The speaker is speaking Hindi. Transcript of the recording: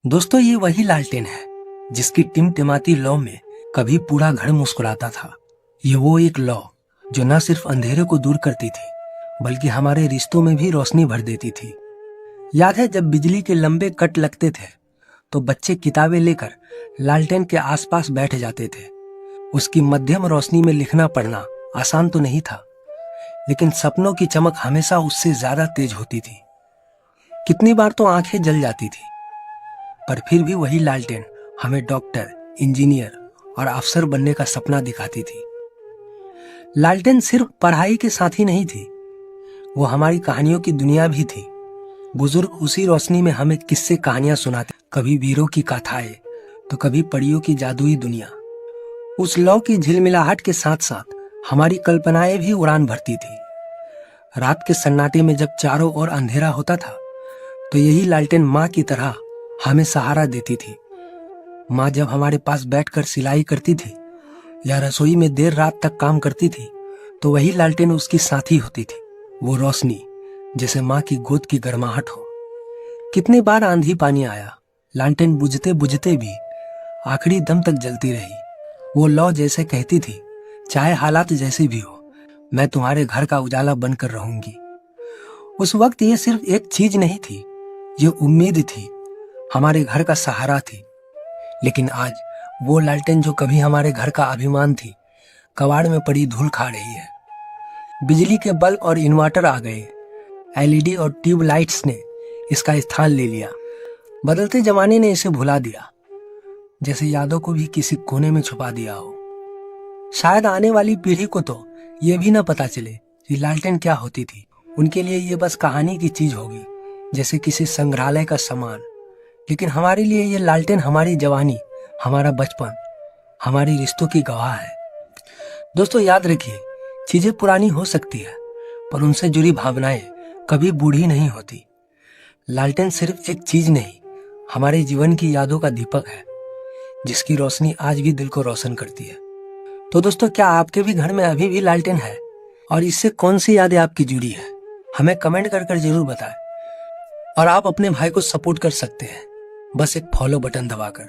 दोस्तों, ये वही लालटेन है जिसकी टिमटिमाती लौ में कभी पूरा घर मुस्कुराता था। ये वो एक लौ जो न सिर्फ अंधेरे को दूर करती थी बल्कि हमारे रिश्तों में भी रोशनी भर देती थी। याद है जब बिजली के लंबे कट लगते थे तो बच्चे किताबें लेकर लालटेन के आसपास बैठ जाते थे। उसकी मध्यम रोशनी में लिखना पढ़ना आसान तो नहीं था, लेकिन सपनों की चमक हमेशा उससे ज्यादा तेज होती थी। कितनी बार तो आंखें जल जाती थी, पर फिर भी वही लालटेन हमें डॉक्टर, इंजीनियर और अफसर बनने का सपना दिखाती थी। लालटेन सिर्फ पढ़ाई के साथ ही नहीं थी, वो हमारी कहानियों की दुनिया भी थी। बुजुर्ग उसी रोशनी में हमें किस्से कहानियां सुनाते, कभी वीरों की गाथाएं तो कभी परियों की जादुई दुनिया। उस लौ की झिलमिलाहट के साथ साथ हमारी कल्पनाएं भी उड़ान भरती थी। रात के सन्नाटे में जब चारों ओर अंधेरा होता था तो यही लालटेन माँ की तरह हमें सहारा देती थी। माँ जब हमारे पास बैठकर सिलाई करती थी या रसोई में देर रात तक काम करती थी तो वही लालटेन उसकी साथी होती थी। वो रोशनी जैसे माँ की गोद की गर्माहट हो। कितनी बार आंधी पानी आया, लालटेन बुझते बुझते भी आखिरी दम तक जलती रही। वो लौ जैसे कहती थी, चाहे हालात जैसे भी हो, मैं तुम्हारे घर का उजाला बनकर रहूंगी। उस वक्त ये सिर्फ एक चीज नहीं थी, ये उम्मीद थी, हमारे घर का सहारा थी। लेकिन आज वो लालटेन जो कभी हमारे घर का अभिमान थी, कबाड़ में पड़ी धूल खा रही है। बिजली के बल्ब और इन्वर्टर आ गए, एलईडी और ट्यूब लाइट्स ने इसका स्थान ले लिया। बदलते जमाने ने इसे भुला दिया, जैसे यादों को भी किसी कोने में छुपा दिया हो। शायद आने वाली पीढ़ी को तो ये भी ना पता चले कि लालटेन क्या होती थी। उनके लिए ये बस कहानी की चीज होगी, जैसे किसी संग्रहालय का सामान। लेकिन हमारे लिए ये लालटेन हमारी जवानी, हमारा बचपन, हमारी रिश्तों की गवाह है। दोस्तों, याद रखिए, चीजें पुरानी हो सकती है पर उनसे जुड़ी भावनाएं कभी बूढ़ी नहीं होती। लालटेन सिर्फ एक चीज नहीं, हमारे जीवन की यादों का दीपक है, जिसकी रोशनी आज भी दिल को रोशन करती है। तो दोस्तों, क्या आपके भी घर में अभी भी लालटेन है और इससे कौन सी यादें आपकी जुड़ी है? हमें कमेंट कर जरूर बताएं। और आप अपने भाई को सपोर्ट कर सकते हैं, बस एक फॉलो बटन दबाकर।